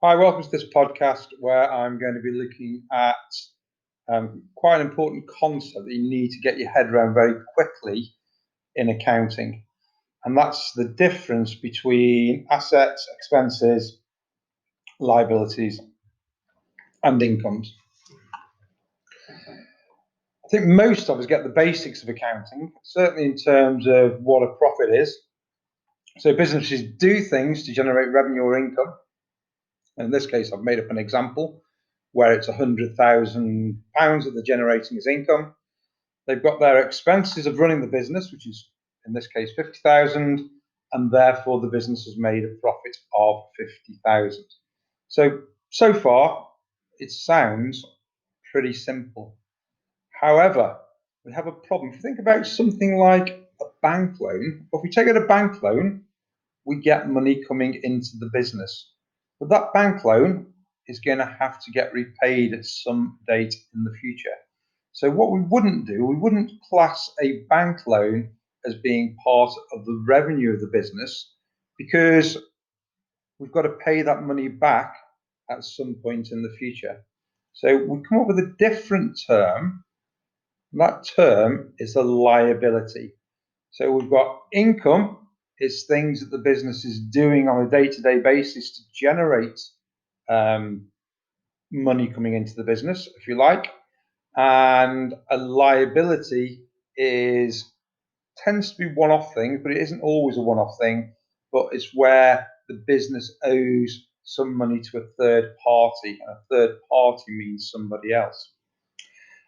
Hi, welcome to this podcast where I'm going to be looking at quite an important concept that you need to get your head around very quickly in accounting. And that's the difference between assets, expenses, liabilities, and incomes. I think most of us get the basics of accounting, certainly in terms of what a profit is. So businesses do things to generate revenue or income. In this case, I've made up an example where it's £100,000 that they're generating as income. They've got their expenses of running the business, which is in this case 50,000, and therefore the business has made a profit of 50,000. So far, it sounds pretty simple. However, we have a problem. If you think about something like a bank loan, if we take out a bank loan, we get money coming into the business. But that bank loan is going to have to get repaid at some date in the future. So what we wouldn't do, we wouldn't class a bank loan as being part of the revenue of the business because we've got to pay that money back at some point in the future. So we come up with a different term. And that term is a liability. So we've got income is things that the business is doing on a day-to-day basis to generate money coming into the business, if you like. And a liability tends to be one-off things, but it isn't always a one-off thing. But it's where the business owes some money to a third party, and a third party means somebody else.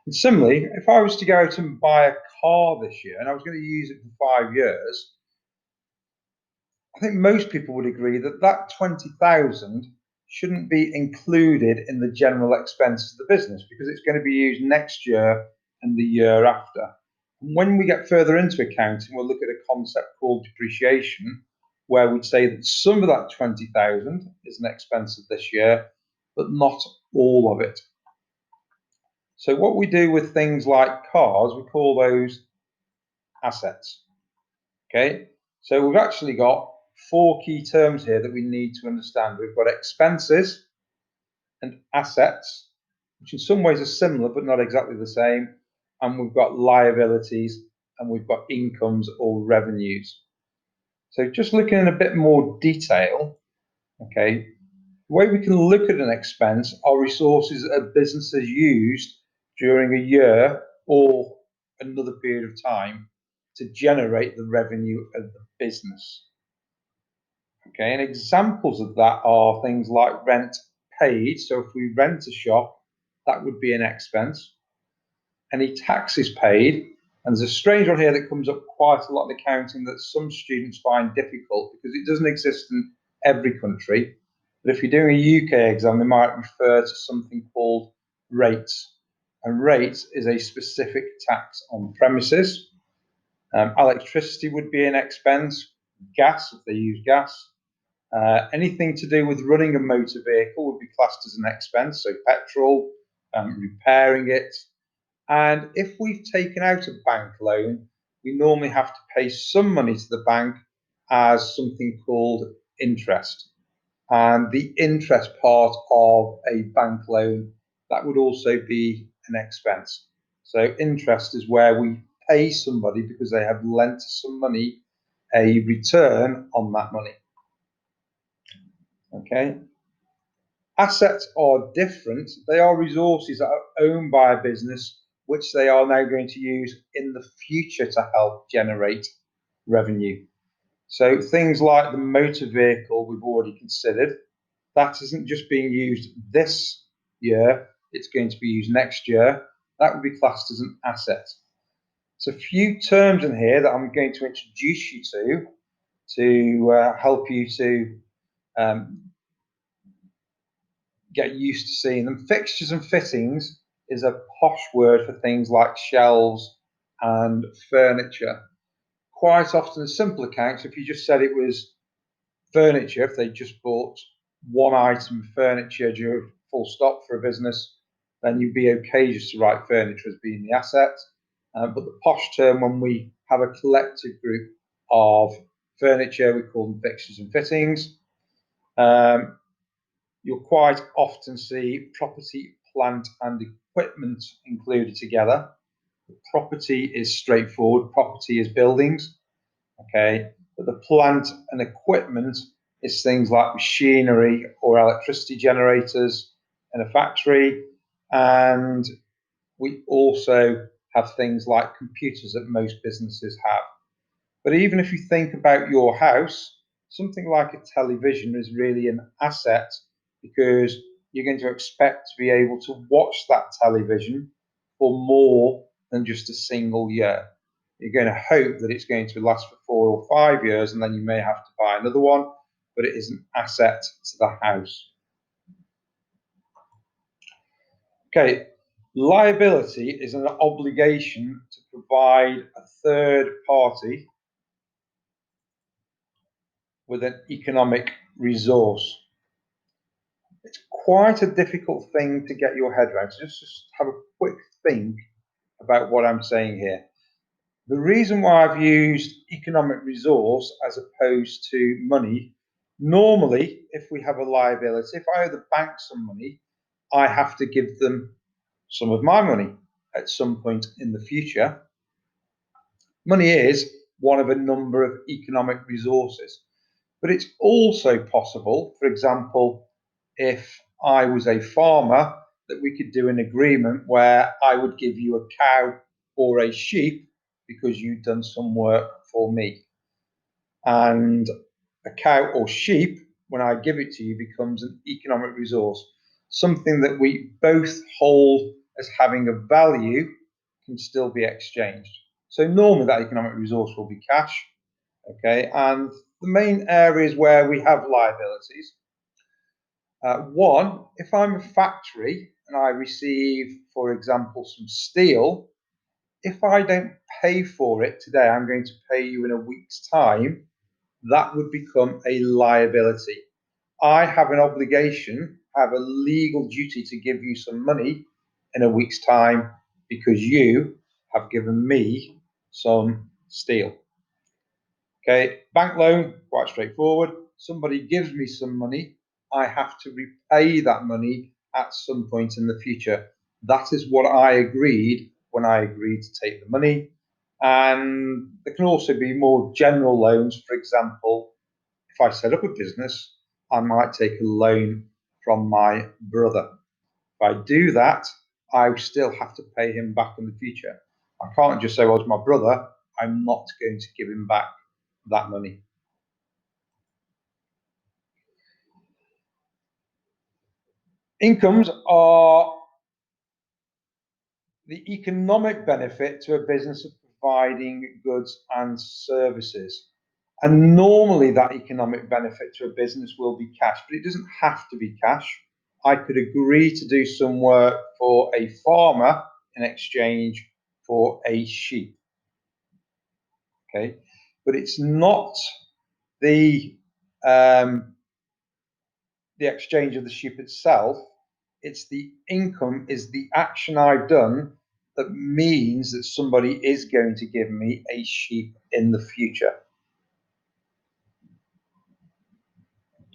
And similarly, if I was to go out and buy a car this year and I was going to use it for 5 years, I think most people would agree that that 20,000 shouldn't be included in the general expenses of the business because it's going to be used next year and the year after. And when we get further into accounting, we'll look at a concept called depreciation, where we'd say that some of that 20,000 is an expense of this year, but not all of it. So what we do with things like cars, we call those assets. Okay, so we've actually got 4 key terms here that we need to understand. We've got expenses and assets, which in some ways are similar but not exactly the same. And we've got liabilities and we've got incomes or revenues. So just looking in a bit more detail, okay, the way we can look at an expense are resources that a business has used during a year or another period of time to generate the revenue of the business. Okay, and examples of that are things like rent paid. So if we rent a shop, that would be an expense. Any taxes paid, and there's a strange one here that comes up quite a lot in accounting that some students find difficult because it doesn't exist in every country. But if you're doing a UK exam, they might refer to something called rates. And rates is a specific tax on premises. Electricity would be an expense, gas if they use gas. Anything to do with running a motor vehicle would be classed as an expense, so petrol, repairing it. And if we've taken out a bank loan, we normally have to pay some money to the bank as something called interest. And the interest part of a bank loan, that would also be an expense. So interest is where we pay somebody because they have lent some money a return on that money. Okay. Assets are different. They are resources that are owned by a business, which they are now going to use in the future to help generate revenue. So things like the motor vehicle we've already considered, that isn't just being used this year, it's going to be used next year. That would be classed as an asset. So a few terms in here that I'm going to introduce you to help you to get used to seeing them. Fixtures and fittings is a posh word for things like shelves and furniture. Quite often, in simple accounts, if you just said it was furniture, if they just bought one item of furniture during full stop for a business, then you'd be okay just to write furniture as being the asset. But the posh term, when we have a collective group of furniture, we call them fixtures and fittings. you'll quite often see property, plant and equipment included together. Property is straightforward. Property is buildings, okay? But the plant and equipment is things like machinery or electricity generators in a factory. And we also have things like computers that most businesses have. But even if you think about your house, something like a television is really an asset because you're going to expect to be able to watch that television for more than just a single year. You're going to hope that it's going to last for 4 or 5 years and then you may have to buy another one, but it is an asset to the house. Okay, liability is an obligation to provide a third party with an economic resource. It's quite a difficult thing to get your head around. So just have a quick think about what I'm saying here. The reason why I've used economic resource as opposed to money, normally, if we have a liability, if I owe the bank some money, I have to give them some of my money at some point in the future. Money is one of a number of economic resources. But it's also possible, for example, if I was a farmer, that we could do an agreement where I would give you a cow or a sheep because you've done some work for me. And a cow or sheep, when I give it to you, becomes an economic resource, something that we both hold as having a value can still be exchanged. So normally that economic resource will be cash, okay, and the main areas where we have liabilities. One, if I'm a factory and I receive, for example, some steel, if I don't pay for it today, I'm going to pay you in a week's time, that would become a liability. I have an obligation, have a legal duty to give you some money in a week's time because you have given me some steel. Okay, bank loan, quite straightforward. Somebody gives me some money, I have to repay that money at some point in the future. That is what I agreed when I agreed to take the money. And there can also be more general loans. For example, if I set up a business, I might take a loan from my brother. If I do that, I still have to pay him back in the future. I can't just say, well, it's my brother, I'm not going to give him back that money. Incomes are the economic benefit to a business of providing goods and services. And normally that economic benefit to a business will be cash, but it doesn't have to be cash. I could agree to do some work for a farmer in exchange for a sheep. Okay, but it's not the the exchange of the sheep itself. It's the income, is the action I've done that means that somebody is going to give me a sheep in the future.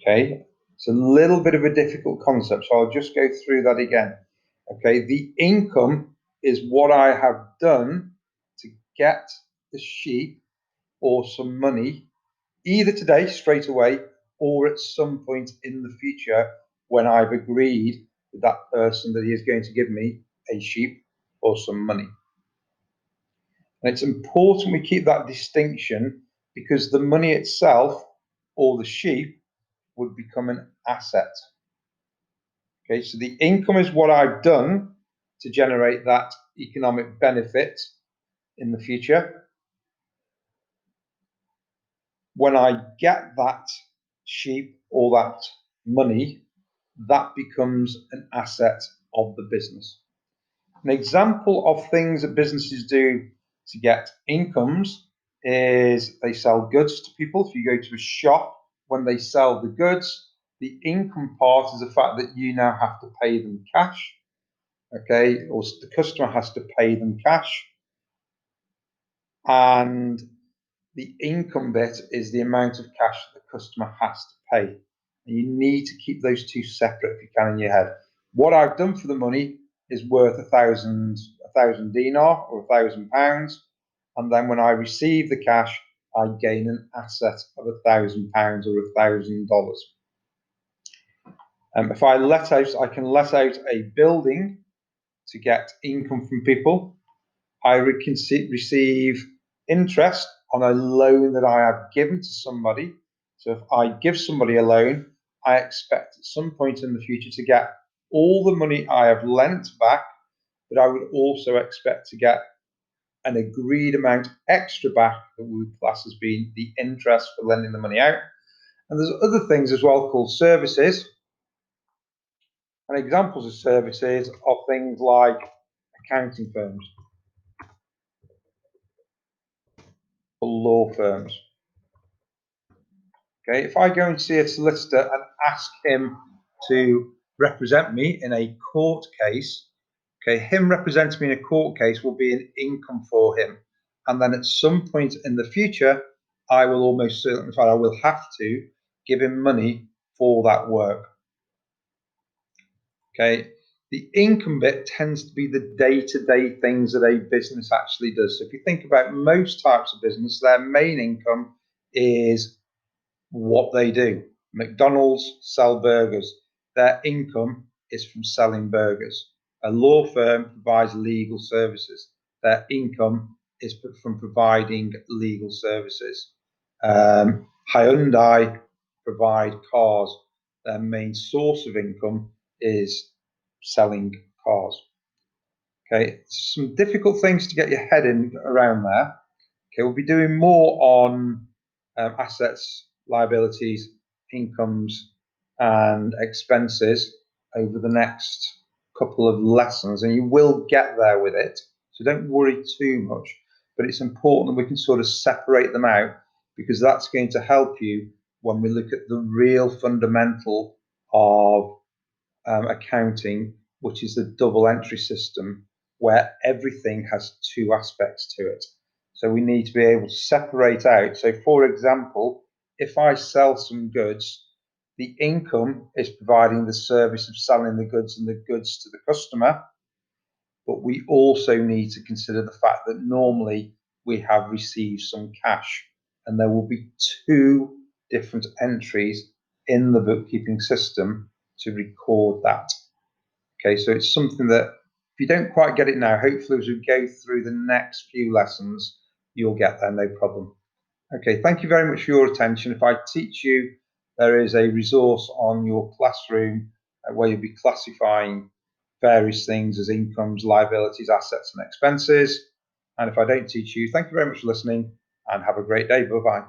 Okay, it's a little bit of a difficult concept, so I'll just go through that again. Okay, the income is what I have done to get the sheep or some money, either today, straight away, or at some point in the future when I've agreed with that person that he is going to give me a sheep or some money. And it's important we keep that distinction because the money itself or the sheep would become an asset. Okay, so the income is what I've done to generate that economic benefit in the future. When I get that sheep or that money, that becomes an asset of the business. An example of things that businesses do to get incomes is they sell goods to people. If you go to a shop, when they sell the goods, the income part is the fact that you now have to pay them cash, okay, or the customer has to pay them cash. And the income bit is the amount of cash the customer has to pay. And you need to keep those two separate if you can in your head. What I've done for the money is worth a thousand dinar or £1,000, and then when I receive the cash, I gain an asset of £1,000 or $1,000. If I can let out a building to get income from people. I can receive interest on a loan that I have given to somebody. So if I give somebody a loan, I expect at some point in the future to get all the money I have lent back, but I would also expect to get an agreed amount extra back that we would class as being the interest for lending the money out. And there's other things as well called services. And examples of services are things like accounting firms or law firms. Okay, if I go and see a solicitor and ask him to represent me in a court case, okay, him representing me in a court case will be an income for him. And then at some point in the future, I will almost certainly, in fact, I will have to give him money for that work. Okay, the income bit tends to be the day-to-day things that a business actually does. So if you think about most types of business, their main income is what they do. McDonald's sell burgers. Their income is from selling burgers. A law firm provides legal services. Their income is from providing legal services. Hyundai provide cars. Their main source of income is selling cars. Okay, some difficult things to get your head in around there. Okay, we'll be doing more on assets, liabilities, incomes, and expenses over the next couple of lessons, and you will get there with it. So don't worry too much, but it's important that we can sort of separate them out, because that's going to help you when we look at the real fundamental of accounting, which is the double entry system, where everything has two aspects to it. So we need to be able to separate out. So for example, if I sell some goods, the income is providing the service of selling the goods and the goods to the customer. But we also need to consider the fact that normally we have received some cash, and there will be two different entries in the bookkeeping system to record that. Okay, so it's something that if you don't quite get it now, hopefully as we go through the next few lessons, you'll get there, no problem. Okay, thank you very much for your attention. If I teach you, there is a resource on your classroom where you'll be classifying various things as incomes, liabilities, assets, and expenses. And if I don't teach you, thank you very much for listening and have a great day. Bye-bye.